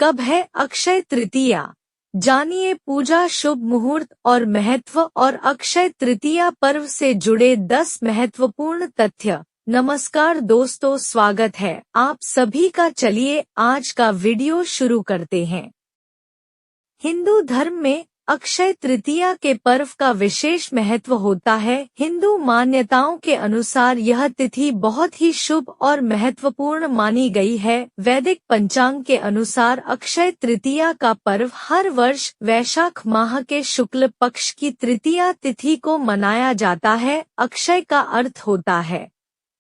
कब है अक्षय तृतीया? जानिए पूजा, शुभ मुहूर्त और महत्व और अक्षय तृतीया पर्व से जुड़े 10 महत्वपूर्ण तथ्य। नमस्कार दोस्तों, स्वागत है आप सभी का। चलिए आज का वीडियो शुरू करते हैं। हिंदू धर्म में अक्षय तृतीया के पर्व का विशेष महत्व होता है। हिंदू मान्यताओं के अनुसार यह तिथि बहुत ही शुभ और महत्वपूर्ण मानी गई है। वैदिक पंचांग के अनुसार अक्षय तृतीया का पर्व हर वर्ष वैशाख माह के शुक्ल पक्ष की तृतीया तिथि को मनाया जाता है। अक्षय का अर्थ होता है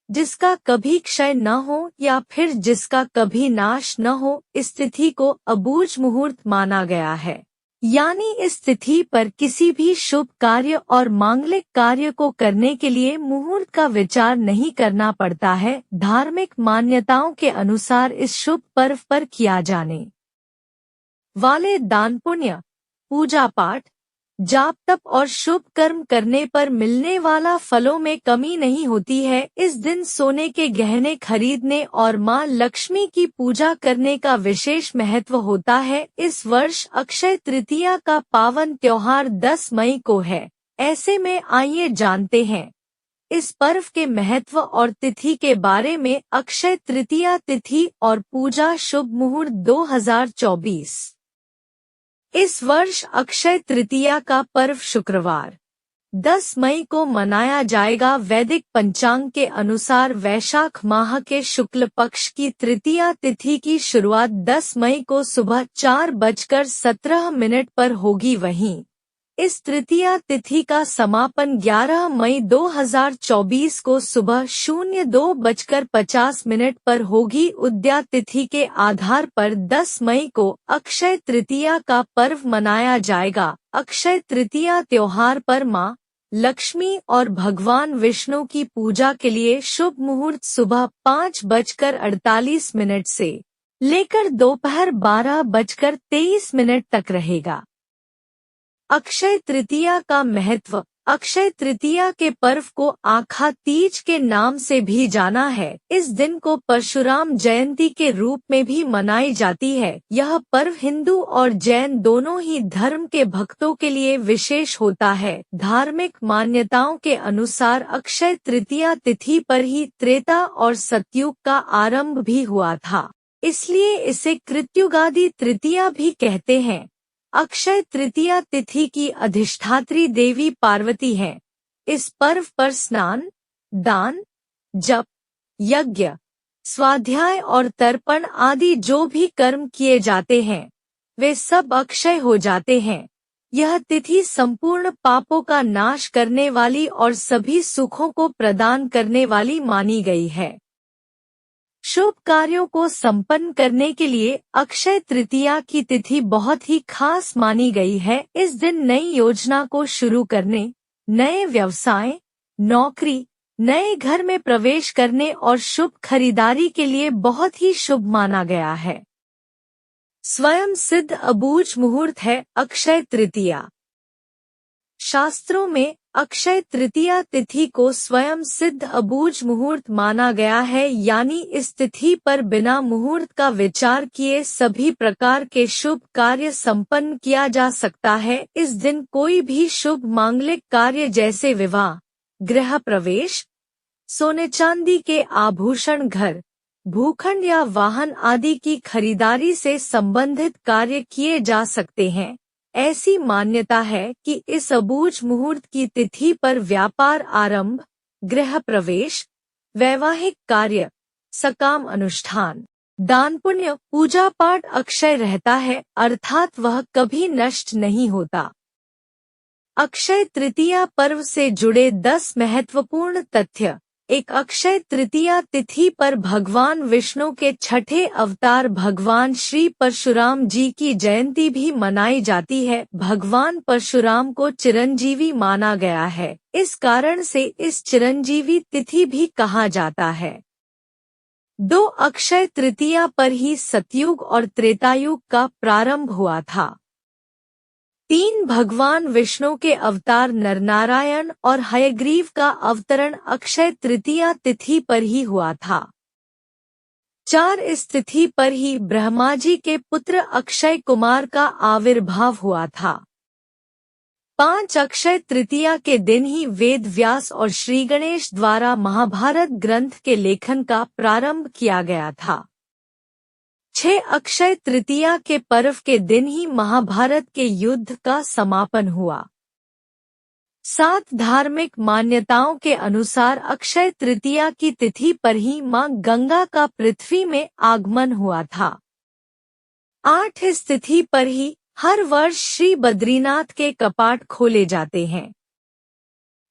जिसका कभी क्षय न हो या फिर जिसका कभी नाश न हो। इस तिथि को अबूझ मुहूर्त माना गया है, यानी इस तिथि पर किसी भी शुभ कार्य और मांगलिक कार्य को करने के लिए मुहूर्त का विचार नहीं करना पड़ता है। धार्मिक मान्यताओं के अनुसार इस शुभ पर्व पर किया जाने वाले दान पुण्य, पूजा पाठ, जाप तप और शुभ कर्म करने पर मिलने वाला फलों में कमी नहीं होती है। इस दिन सोने के गहने खरीदने और मां लक्ष्मी की पूजा करने का विशेष महत्व होता है। इस वर्ष अक्षय तृतीया का पावन त्योहार 10 मई को है। ऐसे में आइए जानते हैं इस पर्व के महत्व और तिथि के बारे में। अक्षय तृतीया तिथि और पूजा, शुभ मुहूर्त 2024। इस वर्ष अक्षय तृतीया का पर्व शुक्रवार 10 मई को मनाया जाएगा। वैदिक पंचांग के अनुसार वैशाख माह के शुक्ल पक्ष की तृतीया तिथि की शुरुआत 10 मई को सुबह 4:17 पर होगी। वहीं इस तृतीया तिथि का समापन 11 मई 2024 को सुबह 02:50 पर होगी। उदया तिथि के आधार पर 10 मई को अक्षय तृतीया का पर्व मनाया जाएगा। अक्षय तृतीया त्योहार पर मां लक्ष्मी और भगवान विष्णु की पूजा के लिए शुभ मुहूर्त सुबह 5:48 से लेकर दोपहर 12:23 तक रहेगा। अक्षय तृतीया का महत्व। अक्षय तृतीया के पर्व को आखा तीज के नाम से भी जाना है। इस दिन को परशुराम जयंती के रूप में भी मनाई जाती है। यह पर्व हिंदू और जैन दोनों ही धर्म के भक्तों के लिए विशेष होता है। धार्मिक मान्यताओं के अनुसार अक्षय तृतीया तिथि पर ही त्रेता और सतयुग का आरंभ भी हुआ था, इसलिए इसे कृत्युगादि तृतीया भी कहते हैं। अक्षय तृतीया तिथि की अधिष्ठात्री देवी पार्वती हैं। इस पर्व पर स्नान, दान, जप, यज्ञ, स्वाध्याय और तर्पण आदि जो भी कर्म किए जाते हैं वे सब अक्षय हो जाते हैं। यह तिथि संपूर्ण पापों का नाश करने वाली और सभी सुखों को प्रदान करने वाली मानी गई है। शुभ कार्यों को संपन्न करने के लिए अक्षय तृतीया की तिथि बहुत ही खास मानी गई है। इस दिन नई योजना को शुरू करने, नए व्यवसाय, नौकरी, नए घर में प्रवेश करने और शुभ खरीदारी के लिए बहुत ही शुभ माना गया है। स्वयं सिद्ध अबूझ मुहूर्त है अक्षय तृतीया। शास्त्रों में अक्षय तृतीया तिथि को स्वयं सिद्ध अबूझ मुहूर्त माना गया है, यानी इस तिथि पर बिना मुहूर्त का विचार किए सभी प्रकार के शुभ कार्य संपन्न किया जा सकता है। इस दिन कोई भी शुभ मांगलिक कार्य जैसे विवाह, गृह प्रवेश, सोने चांदी के आभूषण, घर, भूखंड या वाहन आदि की खरीदारी से संबंधित कार्य किए जा सकते हैं। ऐसी मान्यता है कि इस अबूझ मुहूर्त की तिथि पर व्यापार आरंभ, गृह प्रवेश, वैवाहिक कार्य, सकाम अनुष्ठान, दान पुण्य, पूजा पाठ अक्षय रहता है, अर्थात वह कभी नष्ट नहीं होता। अक्षय तृतीया पर्व से जुड़े 10 महत्वपूर्ण तथ्य। एक अक्षय तृतीया तिथि पर भगवान विष्णु के छठे अवतार भगवान श्री परशुराम जी की जयंती भी मनाई जाती है। भगवान परशुराम को चिरंजीवी माना गया है, इस कारण से इस चिरंजीवी तिथि भी कहा जाता है। 2 अक्षय तृतीया पर ही सतयुग और त्रेतायुग का प्रारंभ हुआ था। 3 भगवान विष्णु के अवतार नरनारायण और हयग्रीव का अवतरण अक्षय तृतीया तिथि पर ही हुआ था। 4 इस तिथि पर ही ब्रह्मा जी के पुत्र अक्षय कुमार का आविर्भाव हुआ था। 5 अक्षय तृतीया के दिन ही वेद व्यास और श्री गणेश द्वारा महाभारत ग्रंथ के लेखन का प्रारंभ किया गया था। 6 अक्षय तृतीया के पर्व के दिन ही महाभारत के युद्ध का समापन हुआ। 7 धार्मिक मान्यताओं के अनुसार अक्षय तृतीया की तिथि पर ही मां गंगा का पृथ्वी में आगमन हुआ था। 8 इस तिथि पर ही हर वर्ष श्री बद्रीनाथ के कपाट खोले जाते हैं।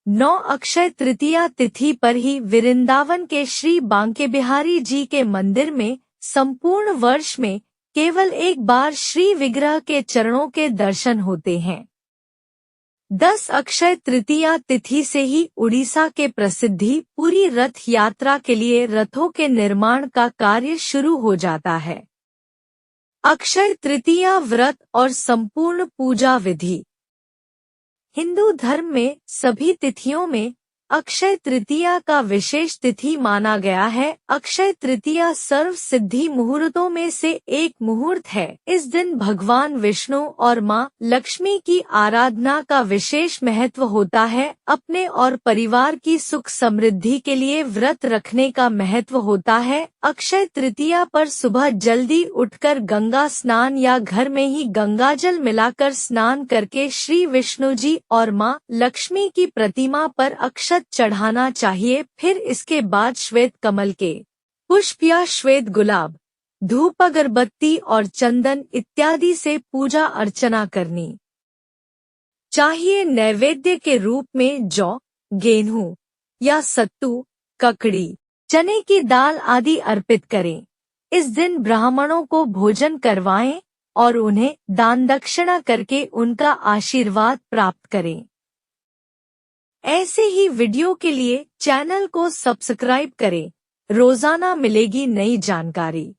9 अक्षय तृतीया तिथि पर ही वृंदावन के श्री बांके बिहारी जी के मंदिर में संपूर्ण वर्ष में केवल एक बार श्री विग्रह के चरणों के दर्शन होते हैं। 10 अक्षय तृतीया तिथि से ही उड़ीसा के प्रसिद्धि पूरी रथ यात्रा के लिए रथों के निर्माण का कार्य शुरू हो जाता है। अक्षय तृतीया व्रत और संपूर्ण पूजा विधि। हिंदू धर्म में सभी तिथियों में अक्षय तृतीया का विशेष तिथि माना गया है। अक्षय तृतीया सर्व सिद्धि मुहूर्तों में से एक मुहूर्त है। इस दिन भगवान विष्णु और मां लक्ष्मी की आराधना का विशेष महत्व होता है। अपने और परिवार की सुख समृद्धि के लिए व्रत रखने का महत्व होता है। अक्षय तृतीया पर सुबह जल्दी उठकर गंगा स्नान या घर में ही गंगाजल मिलाकर स्नान करके श्री विष्णु जी और मां लक्ष्मी की प्रतिमा पर अक्षत चढ़ाना चाहिए। फिर इसके बाद श्वेत कमल के पुष्प या श्वेत गुलाब, धूप, अगरबत्ती और चंदन इत्यादि से पूजा अर्चना करनी चाहिए। नैवेद्य के रूप में जौ, गेहूं या सत्तू, ककड़ी, चने की दाल आदि अर्पित करें। इस दिन ब्राह्मणों को भोजन करवाएं और उन्हें दान दक्षिणा करके उनका आशीर्वाद प्राप्त करें। ऐसे ही वीडियो के लिए चैनल को सब्सक्राइब करें। रोजाना मिलेगी नई जानकारी।